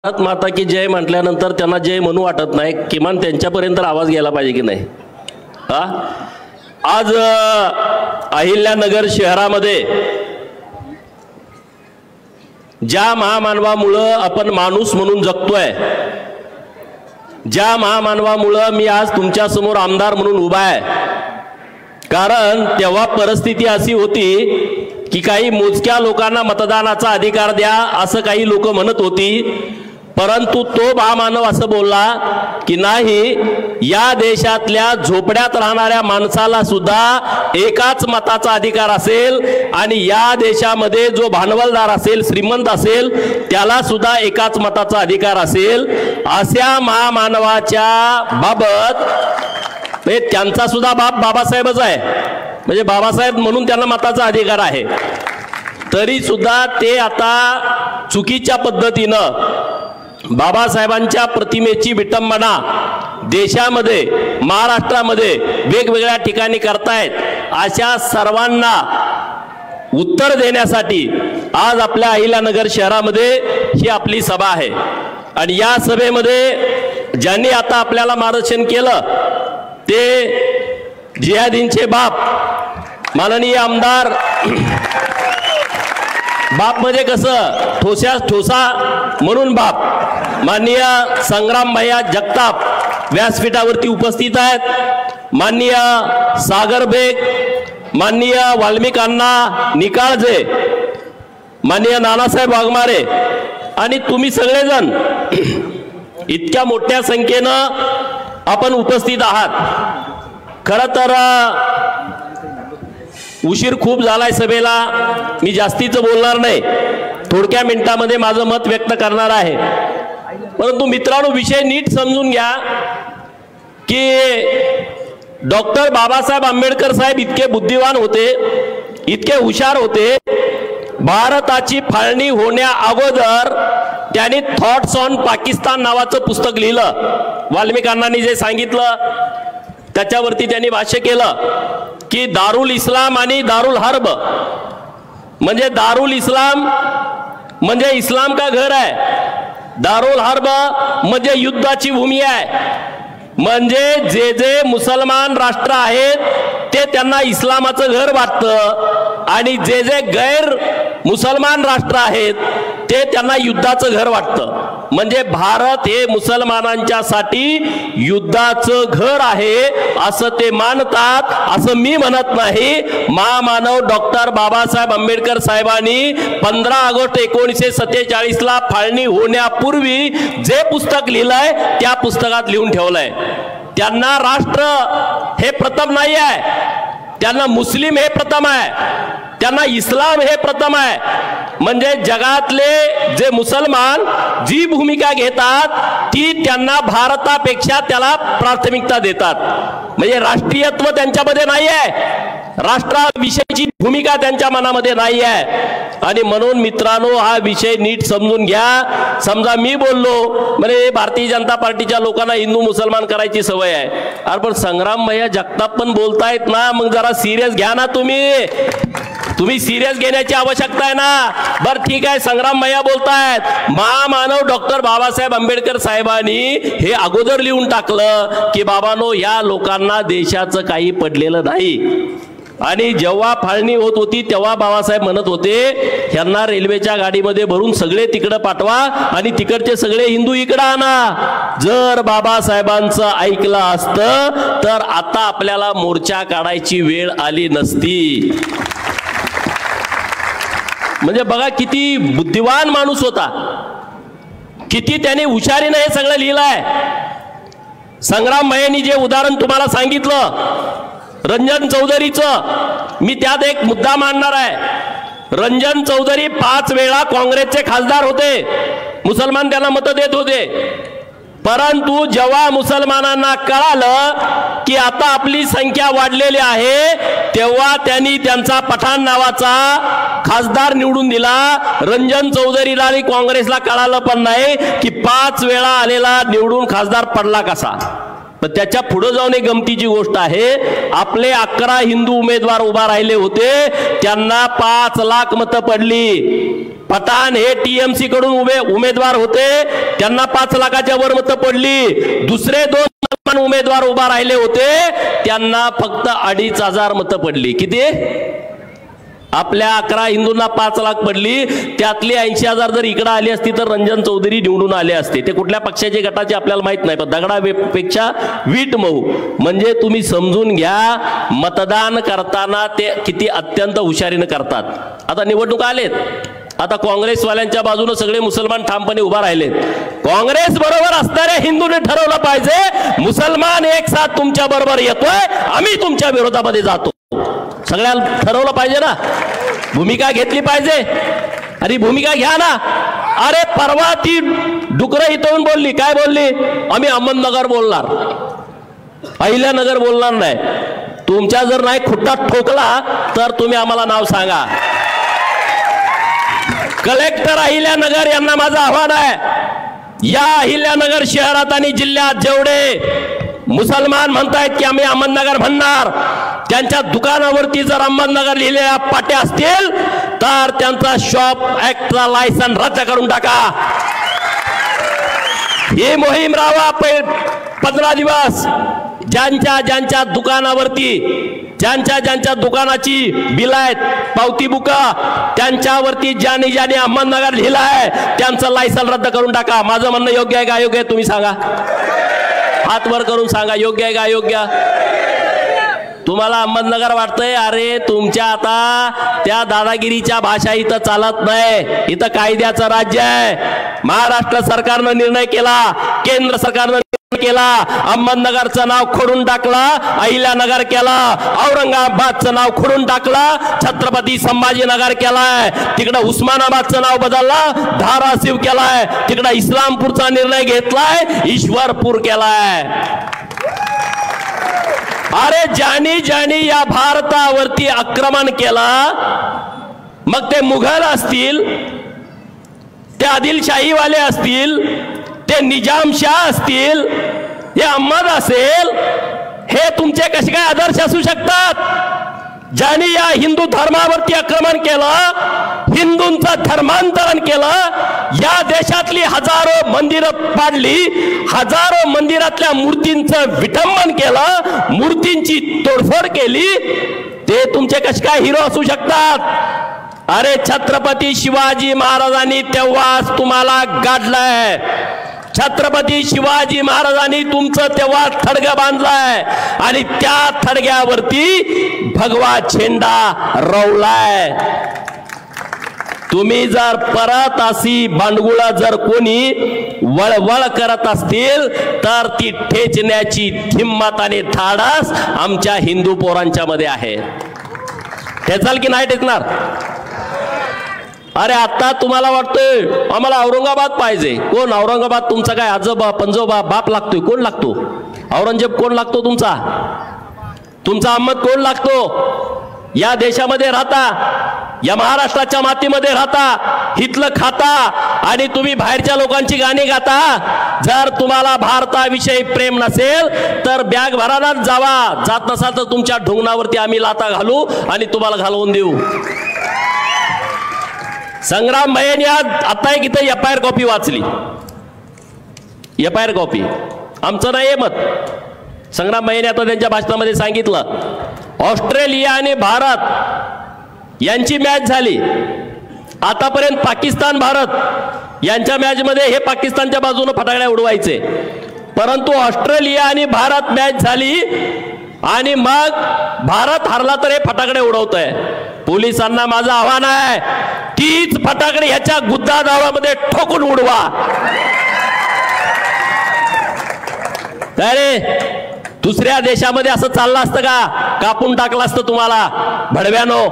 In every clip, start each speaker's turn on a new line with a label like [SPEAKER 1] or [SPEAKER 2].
[SPEAKER 1] भारत माता की जय म्हटल्यानंतर त्यांना जय म्हणू वाटत नाही, किमान त्यांच्यापर्यंत आवाज गेला पाहिजे की नाही। आज अहिल्यानगर शहरामध्ये ज्या महामानवामुळे आपण माणूस म्हणून जगतोय, ज्या महामानवामुळे मी आज तुमच्या समोर आमदार म्हणून उभा आहे, कारण तेव्हा परिस्थिती अशी होती की काही मोजक्या लोकांना मतदानाचा अधिकार द्या असं काही लोक म्हणत होती, परंतु तो महामानव असं बोलला की नाही, या देशातल्या झोपड्यात राहणाऱ्या माणसाला सुद्धा एकाच मताचा अधिकार असेल आणि या देशामध्ये जो भांडवलदार असेल, श्रीमंत असेल, त्याला सुद्धा एकाच मताचा अधिकार असेल। अशा महामानवाच्या बाबत त्यांचा सुद्धा बाप बाबासाहेबच आहे, म्हणजे बाबासाहेब म्हणून त्यांना मताचा अधिकार आहे, तरी सुद्धा ते आता चुकीच्या पद्धतीनं बाबासाहेबांच्या प्रतिमेची विटंबना देशामध्ये, महाराष्ट्रामध्ये वेगवेगळ्या ठिकाणी करतायत। अशा सर्वांना उत्तर देण्यासाठी आज आपल्या अहिल्यानगर शहरामध्ये ही आपली सभा आहे आणि या सभेमध्ये ज्यांनी आता आपल्याला मार्गदर्शन केलं ते जिहादींचे बाप माननीय आमदार, बाप म्हणजे कसं ठोस्यास ठोसा म्हणून बाप, माननीय संग्राम भैया जगताप व्यासपीठावरती उपस्थित आहेत, माननीय सागर बेग, माननीय वाल्मिक अण्णा निकाळजे, माननीय नानासाहेब वाघमारे आणि तुम्ही सगळेजण इतक्या मोठ्या संख्येनं आपण उपस्थित आहात। खरं तर उशीर खूप झालाय सभेला, मी जास्तीचं बोलणार नाही, थोडक्या मिनिटांमध्ये माझं मत व्यक्त करणार आहे। परंतु मित्रांनो, विषय नीट समजून घ्या की डॉक्टर बाबासाहेब आंबेडकर साहेब इतके बुद्धिवान होते, इतके हुशार होते, भारताची फाळणी होण्या अगोदर त्यांनी थॉट्स ऑन पाकिस्तान नावाचं पुस्तक लिहिलं। वाल्मिक अण्णांनी जे सांगितलं त्याच्यावरती त्यांनी भाष्य केलं की दारुल इस्लाम आणि दारुल हर्ब, म्हणजे दारुल इस्लाम म्हणजे इस्लाम का घर आहे, दारुल हर्ब म्हणजे युद्धाची भूमी आहे, म्हणजे जे जे मुसलमान राष्ट्र आहेत ते त्यांना इस्लामाचं घर वाटतं आणि जे जे गैर मुसलमान राष्ट्र आहेत ते त्यांना युद्धाचं घर वाटतं। म्हणजे भारत हे मुसलमानांच्यासाठी युद्धाचं घर आहे असं ते मानतात, असं मी म्हणत नाही। महामानव डॉक्टर बाबासाहेब आंबेडकर साहेबांनी 15 ऑगस्ट 1947 ला फाळणी होण्यापूर्वी जे पुस्तक लिहिलंय त्या पुस्तकात लिहून ठेवलंय। त्यांना राष्ट्र हे प्रथम नाही आहे, त्यांना मुस्लिम हे प्रथम आहे, त्यांना इस्लाम हे प्रथम आहे। म्हणजे जगातले जे मुसलमान जी भूमिका घेतात ती त्यांना भारतापेक्षा त्याला प्राथमिकता देतात, म्हणजे राष्ट्रीयत्व त्यांच्यामध्ये नाही आहे, राष्ट्राविषयीची भूमिका त्यांच्या मनामध्ये नाही आहे। आणि म्हणून मित्रांनो, हा विषय नीट समजून घ्या। समजा मी बोललो म्हणजे भारतीय जनता पार्टीच्या लोकांना हिंदू मुसलमान करायची सवय आहे, अरे पण संग्राम भैया जगताप पण बोलतायत ना, मग जरा सिरियस घ्या ना, तुम्ही सिरियस घेण्याची आवश्यकता आहे ना। बरं ठीक आहे, संग्राम भैया बोलतायत, महामानव डॉक्टर बाबासाहेब आंबेडकर साहेबांनी हे अगोदर लिहून टाकलं की बाबांनो, या लोकांना देशाचं काही पडलेलं नाही। आणि जेव्हा फाळणी होत होती तेव्हा बाबासाहेब म्हणत होते ह्यांना रेल्वेच्या गाडीमध्ये भरून सगळे तिकडे पाठवा आणि तिकडचे सगळे हिंदू इकडे आणा। जर बाबासाहेबांचं ऐकलं असतं तर आता आपल्याला मोर्चा काढायची वेळ आली नसती। म्हणजे बघा किती बुद्धिवान माणूस होता, किती त्याने हुशारीने हे सगळं लिहिलंय। संग्राम भैयांनी जे उदाहरण तुम्हाला सांगितलं रंजन चौधरीचं, मी त्यात एक मुद्दा मांडणार आहे। रंजन चौधरी 5 वेळा काँग्रेसचे खासदार होते, मुसलमान त्यांना मतं देत होते, परंतु जेव्हा मुसलमानांना कळालं की आता आपली संख्या वाढलेली आहे तेव्हा त्यांनी त्यांचा पठाण नावाचा खासदार निवडून दिला। रंजन चौधरीला आणि काँग्रेसला कळालं पण नाही की 5 वेळा आलेला निवडून खासदार पडला कसा। पण त्याच्या पुढे जाऊन एक गमतीची गोष्ट आहे, आपले 11 हिंदू उमेदवार उभा राहिले होते, त्यांना 5 लाख मतं पडली। पठाण हे टीएमसी कडून उमेदवार होते, त्यांना 5 लाखाच्या वर मतं पडली। दुसरे 2 मुसलमान उमेदवार उभा राहिले होते, त्यांना फक्त 2,500 मतं पडली। किती? आपल्या 11 हिंदूंना 5 लाख पडली, त्यातली 80,000 जर इकडे आली असती तर रंजन चौधरी निवडून आले असते। ते कुठल्या पक्षाचे गटाचे आपल्याला माहित नाही, पण दगडापेक्षा वीट मऊ। म्हणजे तुम्ही समजून घ्या, मतदान करताना ते किती अत्यंत हुशारीने करतात। आता निवडणूक आलेत, आता काँग्रेसवाल्यांच्या बाजूने सगळे मुसलमान ठामपणे उभा राहिलेत। काँग्रेस बरोबर असणाऱ्या हिंदूंनी ठरवलं पाहिजे, मुसलमान एक साथ तुमच्या बरोबर येतोय, आम्ही तुमच्या विरोधामध्ये जातो। सगळ्यांना ठरवलं पाहिजे ना, भूमिका घेतली पाहिजे। अरे भूमिका घ्या ना। अरे परवा ती डुकरं इथून बोलली, काय बोलली? आम्ही अहमदनगर बोलणार, अहिल्यानगर बोलणार नाही। तुमच्या जर नाही खुट्टा ठोकला तर तुम्ही आम्हाला नाव सांगा। कलेक्टर अहिल्यानगर यांना माझं आव्हान आहे, या अहिल्यानगर शहरात आणि जिल्ह्यात जेवढे मुसलमान म्हणतायत की आम्ही अहमदनगर म्हणणार, त्यांच्या दुकानावरती जर अहमदनगर लिहिलेल्या पाट्या असतील तर त्यांचा शॉप ऍक्टचा लायसन रद्द करून टाका। ही मोहीम राहा 15 दिवस। ज्यांच्या दुकानावरती, ज्यांच्या दुकानाची बिल आहेत, पावती बुका, त्यांच्यावरती ज्याने अहमदनगर लिहिलं आहे त्यांचं लायसन रद्द करून टाका। माझं म्हणणं योग्य आहे का अयोग्य आहे? तुम्ही सांगा, हात वर करून सांगा, योग्य आहे का अयोग्य? तुम्हाला अहमदनगर वाटतंय? अरे तुमच्या आता त्या दादागिरीच्या भाषा इथं चालत नाही, इथं कायद्याचं राज्य आहे। महाराष्ट्र सरकारनं निर्णय केला, केंद्र सरकारनं निर्णय केला, अहमदनगरचं नाव खोडून टाकलं, अहिल्यानगर केलं, औरंगाबादचं नाव खोडून टाकलं, छत्रपती संभाजीनगर केलाय, तिकडे उस्मानाबादचं नाव बदललं, धाराशिव केलाय, तिकडे इस्लामपूरचा निर्णय घेतलाय, ईश्वरपूर केलाय। अरे ज्यांनी या भारतावरती आक्रमण केलं, मग ते मुघल असतील, ते आदिलशाहीवाले असतील, ते निजामशाह असतील, हे अहमद असेल, हे तुमचे कसे काय आदर्श असू शकतात? ज्यांनी या हिंदू धर्मावरती आक्रमण केलं, हिंदूंचं धर्मांतरण केलं, या देशातली हजारो मंदिरं पाडली, हजारो मंदिरातल्या मूर्तींचं विटंबन केलं, मूर्तींची तोडफोड केली, ते तुमचे कसे काय हिरो असू शकतात? अरे छत्रपती शिवाजी महाराजांनी तेव्हाच तुम्हाला गाडलंय, छत्रपती शिवाजी महाराजांनी तुमचं तेव्हा थडगा बांधलाय आणि त्या थडग्यावरती भगवा झेंडा रोवलाय। तुम्ही जर परत अशी भांडगुळा जर कोणी वळवळ करत असतील तर ती ठेचण्याची हिम्मत आणि धाडस आमच्या हिंदू पोरांच्या मध्ये आहे। ठेचाल की नाही ठेचणार? अरे आता तुम्हाला वाटतंय आम्हाला औरंगाबाद पाहिजे, कोण औरंगाबाद? तुमचा काय आजोबा पंजोबा बाप लागतोय? कोण लागतो? औरंगजेब कोण लागतो? तुमचा अहमद कोण लागतो? या देशामध्ये राहता, या महाराष्ट्राच्या मातीमध्ये राहता, हितलं खाता आणि तुम्ही बाहेरच्या लोकांची गाणी गाता। जर तुम्हाला भारताविषयी प्रेम नसेल तर बॅग भरानाच जावा, जात नसाल तर तुमच्या ढोंगणावरती आम्ही लाता घालू आणि तुम्हाला घालवून देऊ। संग्राम भैयांनी आता एक इथं FIR कॉपी वाचली, FIR कॉपी, आमचं नाही मत। संग्राम भैयांनी आता त्यांच्या भाषणामध्ये सांगितलं, ऑस्ट्रेलिया आणि भारत यांची मॅच झाली, आतापर्यंत पाकिस्तान भारत यांच्या मॅच मध्ये हे पाकिस्तानच्या बाजूने फटाकड्या उडवायचे, परंतु ऑस्ट्रेलिया आणि भारत मॅच झाली आणि मग भारत हरला तर हे फटाकडे उडवतोय। पोलिसांना माझं आव्हान आहे, तीच फटाकडे ह्याच्या गुद्दा दावामध्ये ठोकून उडवा। अरे दुसऱ्या देशामध्ये असं चाललं असतं का? कापून टाकलं असतं तुम्हाला भडव्यानो।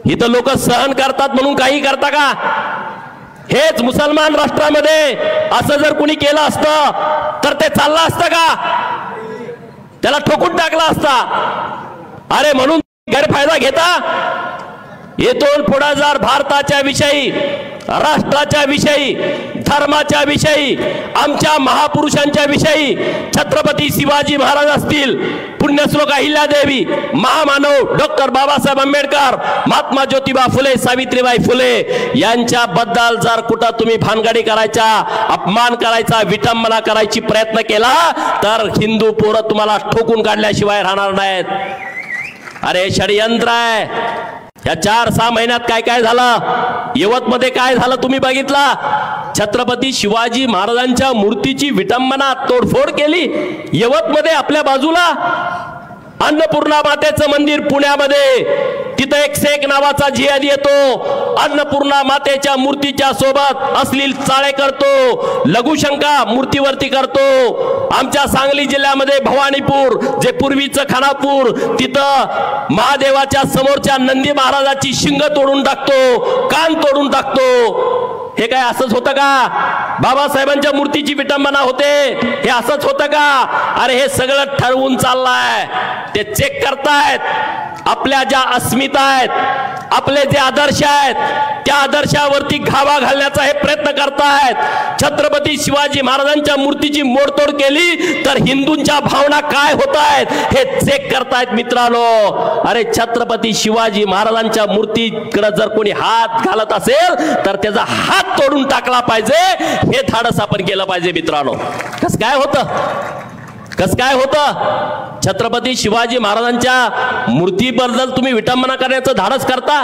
[SPEAKER 1] इथं लोक सहन करतात म्हणून काही करता का? हेच मुसलमान राष्ट्रामध्ये असं जर कुणी केलं असतं तर ते चाललं असतं का? त्याला ठोकून टाकला असता। अरे म्हणून गैरफायदा घेता, येथून पुढे जर भारताच्या विषयी राष्ट्राच्या विषयी, धर्माच्या विषयी, आमच्या महापुरुषांच्या विषयी, छत्रपती शिवाजी महाराज असतील, पुण्यश्लोक अहिल्यादेवी, महामानव डॉक्टर बाबासाहेब आंबेडकर, महात्मा ज्योतिबा फुले, सावित्रीबाई फुले यांच्याबद्दल जर कुठं तुम्ही भानगडी करायचा, अपमान करायचा, विटंबना करायची प्रयत्न केला तर हिंदू पोरं तुम्हाला ठोकून काढल्याशिवाय राहणार नाहीत. अरे षडयंत्र आहे. या 4-6 महिन्यात काय काय झालं, यवतमध्ये काय झालं तुम्ही बघितला. छत्रपती शिवाजी महाराजांच्या मूर्तीची विटंबना, तोडफोड केली यवतमध्ये. आपल्या बाजूला अन्नपूर्णा मातेचं मंदिर पुण्यामध्ये, तिथं एक शेख नावाचा जिहादी येतो, अन्नपूर्णा मातेच्या मूर्तीच्या सोबत अश्लील चाळे करतो, लघुशंका मूर्तीवरती करतो. आमच्या सांगली जिल्ह्यामध्ये भवानीपूर, जे पूर्वीचं खानापूर, तिथं महादेवाच्या समोरच्या नंदी महाराजाची शिंग तोडून टाकतो, कान तोडून टाकतो. हे काय असंच होतं का? बाबासाहेबांच्या मूर्तीची विटंबना होते, हे असंच होतं का? अरे हे सगळं ठरवून चाललंय. ते चेक करतायत आपल्या ज्या अस्मिता आहेत, आपले जे आदर्श आहेत, त्या आदर्शावरती घावा घालण्याचा हे प्रयत्न करतायत. छत्रपती शिवाजी महाराजांच्या मूर्तीची मोडतोड केली तर हिंदूंच्या भावना काय होत आहेत हे चेक करतायत मित्रांनो. अरे छत्रपती शिवाजी महाराजांच्या मूर्तीकडे जर कोणी हात घालत असेल तर त्याचा हात तोडून टाकला पाहिजे, हे धाडस आपण केलं पाहिजे मित्रांनो. कस काय होतं? छत्रपती शिवाजी महाराजांच्या मूर्तीबद्दल तुम्ही विटंबना करण्याचं धाडस करता,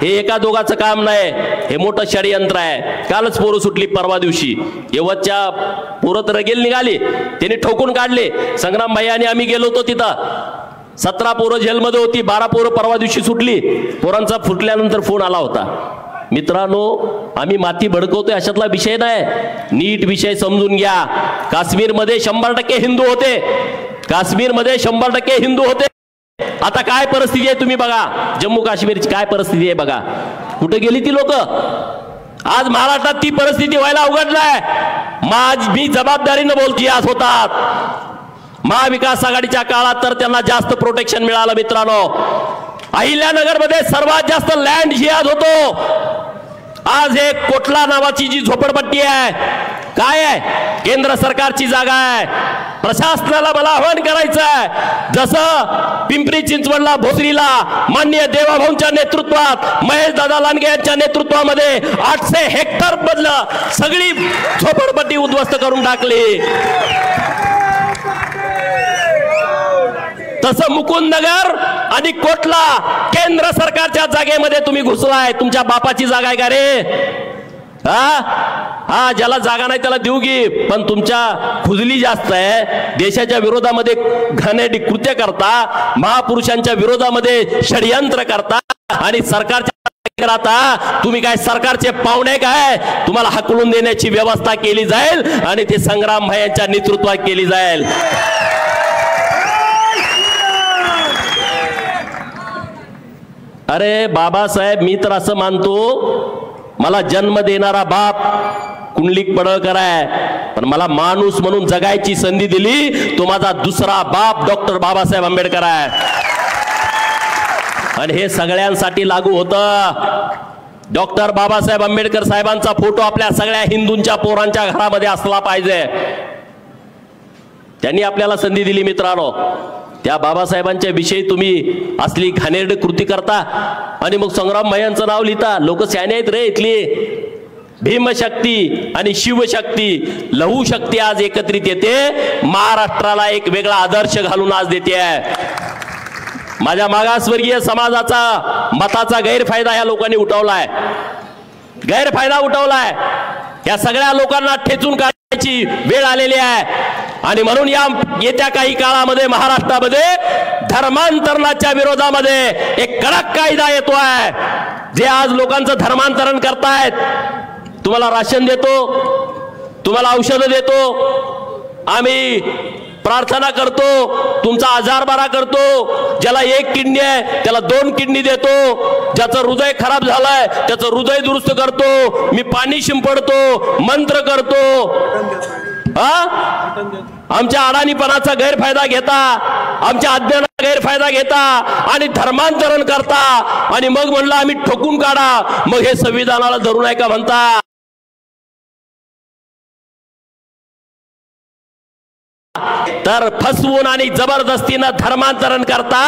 [SPEAKER 1] हे एका दोघाचं काम नाही, हे मोठं षडयंत्र आहे. कालच पोरं सुटली, परवा दिवशी यवतच्या पोरं तर रगेल निघाली, त्यांनी ठोकून काढले. संग्राम भाई आणि आम्ही गेलो होतो तिथं. 17 पोरं जेलमध्ये होती, 12 पोरं परवा दिवशी सुटली. पोरांचा फुटल्यानंतर फोन आला होता. मित्रांनो, आम्ही माती भडकवतोय अशातला विषय नाही, नीट विषय समजून घ्या. काश्मीरमध्ये 100% हिंदू होते, काश्मीरमध्ये 100% हिंदू होते. आता काय परिस्थिती आहे तुम्ही बघा, जम्मू काश्मीरची काय परिस्थिती आहे बघा. कुठे गेली ती लोक? आज महाराष्ट्रात ती परिस्थिती व्हायला उघडलाय. मी जबाबदारीनं बोलती आज होतात. महाविकास आघाडीच्या काळात तर त्यांना जास्त प्रोटेक्शन मिळालं मित्रांनो. अहिल्यानगर मध्ये सर्वात जास्त लँड जिहाद होतो. आज एक कोटला नावाची जी झोपडपट्टी आहे, काय आहे? केंद्र सरकारची जागा आहे. प्रशासनाला मला आवाहन करायचं आहे, जसं पिंपरी चिंचवडला भोसरीला माननीय देवाभाऊंच्या नेतृत्वात, महेश दादा लांडगे यांच्या नेतृत्वामध्ये 800 हेक्टर मधलं सगळी झोपडपट्टी उद्ध्वस्त करून टाकली. तसं मुकुंदनगर आणि कोटला केंद्र सरकारच्या जागेमध्ये तुम्ही घुसलाय. तुमच्या बापाची जागा आहे का रे? हा ज्याला जागा नाही त्याला देऊ की, पण तुमच्या खुजली जास्त आहे. देशाच्या विरोधामध्ये घाणेरडी कृत्य करता, महापुरुषांच्या विरोधामध्ये षडयंत्र करता आणि सरकारच्या आता तुम्ही काय सरकारचे पाहुणे काय? तुम्हाला हकलून देण्याची व्यवस्था केली जाईल आणि ते संग्राम भाई यांच्या नेतृत्वात केली जाईल. अरे बाबासाहेब, मी तर असं मानतो, मला जन्म देणारा बाप कुंडलिक पडळकर आहे, पण मला माणूस म्हणून जगायची संधी दिली तो माझा दुसरा बाप डॉक्टर बाबासाहेब आंबेडकर आहे. आणि हे सगळ्यांसाठी लागू होतं. डॉक्टर बाबासाहेब आंबेडकर साहेबांचा फोटो आपल्या सगळ्या हिंदूंच्या पोरांच्या घरामध्ये असला पाहिजे. त्यांनी आपल्याला संधी दिली मित्रांनो. त्या बाबासाहेबांच्या विषयी तुम्ही असली घाणेरडी कृती करता आणि मग संग्राम भाईंचं नाव लिहिता. लोक शहाणे आहेत रे इथली. भीमशक्ती आणि शिवशक्ती, लहू शक्ती आज एकत्रित येते, महाराष्ट्राला एक वेगळा आदर्श घालून आज देते आहे. माझ्या मागासवर्गीय समाजाचा मताचा गैरफायदा या लोकांनी उठवलाय, गैरफायदा उठवलाय. या सगळ्या लोकांना ठेचून काढण्याची वेळ आलेली आहे आणि म्हणून या येत्या काही काळामध्ये महाराष्ट्रामध्ये धर्मांतरणाच्या विरोधामध्ये एक कडक कायदा येतोय. जे आज लोकांचं धर्मांतरण करतायत, तुम्हाला राशन देतो, तुम्हाला औषधं देतो, आम्ही प्रार्थना करतो, तुमचा आजार बरा करतो, ज्याला 1 किडनी आहे त्याला 2 किडनी देतो, ज्याचं हृदय खराब झालंय त्याचं हृदय दुरुस्त करतो, मी पाणी शिंपडतो, मंत्र करतो, आमच्या अडाणीपणाचा गैरफायदा घेता, आमच्या अज्ञानाचा गैरफायदा घेता आणि धर्मांतरण करता आणि मग म्हणलं आम्ही ठोकून काढा, मग हे संविधानाला धरून आहे का म्हणता? तर फसवून आणि जबरदस्तीनं धर्मांतरण करता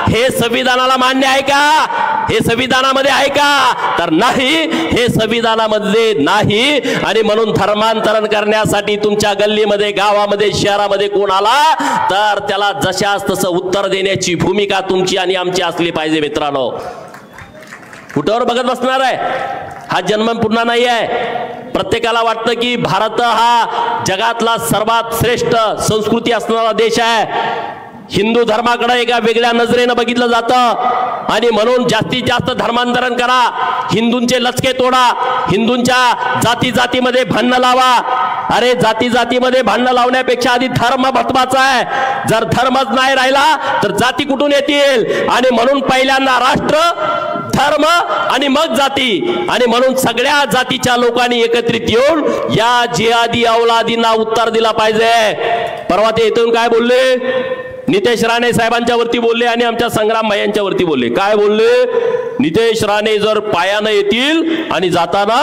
[SPEAKER 1] हे संविधानाला मान्य आहे का? हे संविधानामध्ये आहे का? तर नाही, हे संविधानामध्ये नाही. आणि म्हणून धर्मांतरण करण्यासाठी तुमच्या गल्लीमध्ये, गावामध्ये, शहरामध्ये कोण आला तर त्याला जशास तसं उत्तर देण्याची भूमिका तुमची आणि आमची असली पाहिजे. मित्रांनो, कुठवर बघत बसणार आहे? हा जन्म पुन्हा नाही आहे. प्रत्येकाला वाटतं की भारत हा जगातला सर्वात श्रेष्ठ संस्कृती असणारा देश आहे. हिंदू धर्माकडे एका वेगळ्या नजरेनं बघितलं जातं आणि म्हणून जास्तीत जास्त धर्मांतरण करा, हिंदूंचे लचके तोडा, हिंदूंच्या जाती जातीमध्ये भांडणं लावा. अरे जाती जातीमध्ये भांडणं लावण्यापेक्षा आधी धर्म महत्वाचा आहे. जर धर्मच नाही राहिला तर जाती कुठून येतील? आणि म्हणून पहिल्यांदा राष्ट्र, धर्म आणि मग जाती. आणि म्हणून सगळ्या जातीच्या लोकांनी एकत्रित येऊन या जिहादी अवलादींना उत्तर दिला पाहिजे. परवा ते इथून काय बोलले? नितेश राणे साहेबांच्या वरती बोलले आणि आमच्या संग्राम भाईंच्या वरती बोलले. काय बोलले? नितेश राणे जर पायानं येतील आणि जाताना,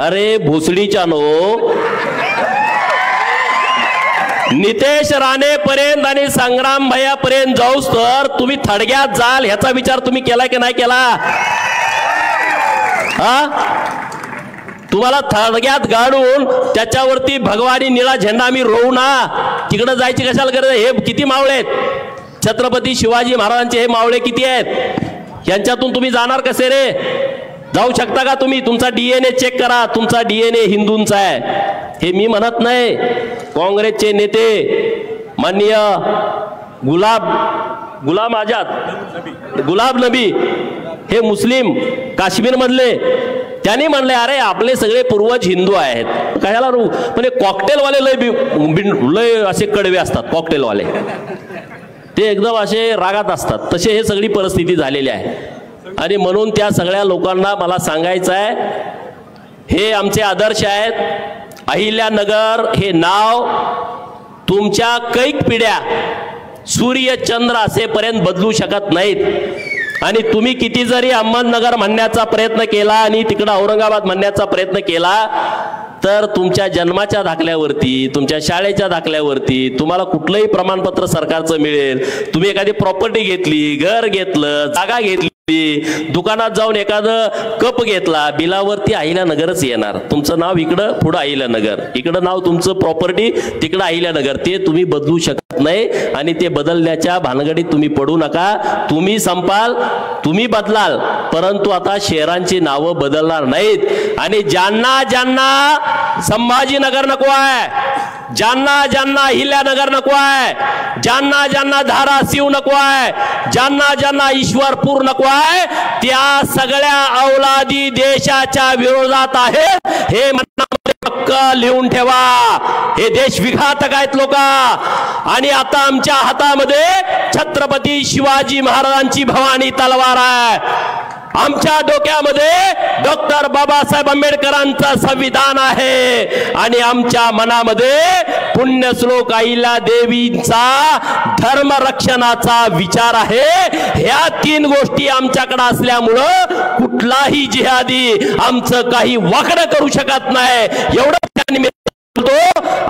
[SPEAKER 1] अरे भोसडीच्या नो, नितेश राणे पर्यंत आणि संग्राम भैया पर्यंत जाऊस तर तुम्ही थडग्यात जाल ह्याचा विचार तुम्ही केला की नाही केला? हा, तुम्हाला थडग्यात गाडून त्याच्यावरती भगवानी निळा झेंडा आम्ही रोवू ना, तिकडे जायची कशाला गरज? हे किती मावळे आहेत? छत्रपती शिवाजी महाराजांचे हे मावळे किती आहेत? यांच्यातून तुम्ही जाणार कसे रे? जाऊ शकता का तुम्ही? तुमचा डीएनए चेक करा, तुमचा डीएनए हिंदूंचा आहे. हे मी म्हणत नाही. काँग्रेसचे नेते माननीय गुलाम आझाद, गुलाब नबी, हे मुस्लिम काश्मीर मधले, त्यांनी म्हणले अरे आपले सगळे पूर्वज हिंदू आहेत, कशाला रू? पण कॉकटेलवाले लय असे कडवे असतात. कॉकटेलवाले ते एकदम असे रागात असतात. तसे हे सगळी परिस्थिती झालेली आहे. आणि म्हणून त्या सगळ्या लोकांना मला सांगायचं आहे, हे आमचे आदर्श आहेत. अहिल्यानगर हे नाव तुमच्या कैक पिढ्या सूर्य चंद्र असेपर्यंत बदलू शकत नाहीत. आणि तुम्ही किती जरी अहमदनगर म्हणण्याचा प्रयत्न केला आणि तिकडं औरंगाबाद म्हणण्याचा प्रयत्न केला तर तुमच्या जन्माच्या दाखल्यावरती, तुमच्या शाळेच्या दाखल्यावरती तुम्हाला कुठलंही प्रमाणपत्र सरकारचं मिळेल. तुम्ही एखादी प्रॉपर्टी घेतली, घर घेतलं, जागा घेतली, दुकानात जाऊन एखादं कप घेतला, बिलावरती अहिल्यानगरच येणार. तुमचं नाव इकडं, पुढं अहिल्यानगर, इकडं नाव तुमचं प्रॉपर्टी, तिकडं अहिल्यानगर. ते तुम्ही बदलू शकत नाही आणि ते बदलण्याच्या भानगडीत तुम्ही पडू नका. तुम्ही संपाल, तुम्ही बदलाल, परंतु आता शहरांची नावं बदलणार नाहीत. आणि ज्यांना ज्यांना संभाजीनगर नको आहे, ज्यांना ज्यांना अहिल्यानगर नको आहे, ज्यांना ज्यांना धाराशिव नको आहे, ज्यांना ज्यांना ईश्वरपूर नको आहे, त्या सगळ्या अवलादी देशाच्या विरोधात आहेत. हे मनामध्ये पक्का लिहून ठेवा. हे देश विघातक आहेत लोक. आणि आता आमच्या हातामध्ये छत्रपती शिवाजी महाराजांची भवानी तलवार आहे. आमच्या डोक्यामध्ये डॉक्टर बाबासाहेब आंबेडकरांचं संविधान आहे आणि आमच्या मनामध्ये पुण्यश्लोक अहिल्या देवींचा धर्मरक्षणाचा विचार आहे. ह्या तीन गोष्टी आमच्याकडे असल्यामुळं कुठलाही जिहादी आमचं काही वाकडं करू शकत नाही. एवढं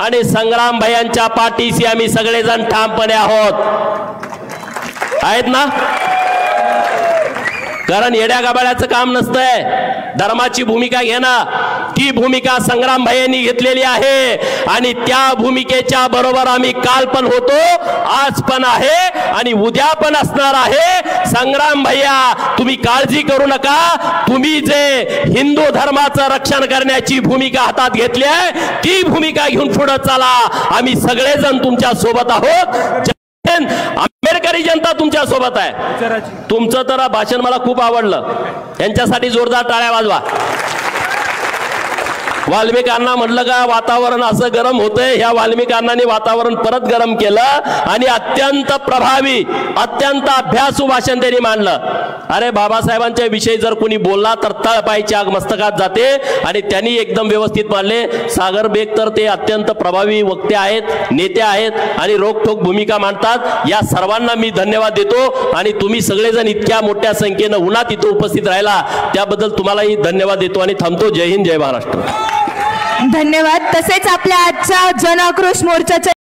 [SPEAKER 1] आणि संग्राम भैयांच्या पाठीशी आम्ही सगळेजण ठामपणे आहोत. आहेत ना? कारण येड्या गाबाळ्याचं काम नसतंय. धर्माची भूमिका घेणं, ती भूमिका संग्राम भैयांनी घेतलेली आहे आणि त्या भूमिकेच्या बरोबर आम्ही काल पण होतो, आज पण आहे आणि उद्या पण असणार आहे. संग्राम भैया, तुम्ही काळजी करू नका. तुम्ही जे हिंदू धर्माचं रक्षण करण्याची भूमिका हातात घेतली आहे, ती भूमिका घेऊन पुढे चला. आम्ही सगळेजण तुमच्या सोबत आहोत. आंबेडकरी जनता तुमच्या सोबत आहे. तुमचं तर भाषण मला खूप आवडलं. यांच्यासाठी जोरदार टाळ्या वाजवा. वाल्मिकांना म्हटलं का वातावरण असं गरम होतंय, ह्या वाल्मिकांनी वातावरण परत गरम केलं आणि अत्यंत प्रभावी अत्यंत अभ्यासू भाषण त्यांनी मांडलं. अरे बाबासाहेबांच्या विषयी जर कोणी बोलला तर तळपायची आग मस्तकात जाते आणि त्यांनी एकदम व्यवस्थित मांडले. सागर बेग तर ते अत्यंत प्रभावी वक्ते आहेत, नेते आहेत आणि रोखठोक भूमिका मांडतात. या सर्वांना मी धन्यवाद देतो आणि तुम्ही सगळेजण इतक्या मोठ्या संख्येनं उन्हात इथं उपस्थित राहिला त्याबद्दल तुम्हालाही धन्यवाद देतो आणि थांबतो. जय हिंद, जय महाराष्ट्र.
[SPEAKER 2] धन्यवाद. तसेच आपल्या आजच्या जन आक्रोश मोर्चाच्या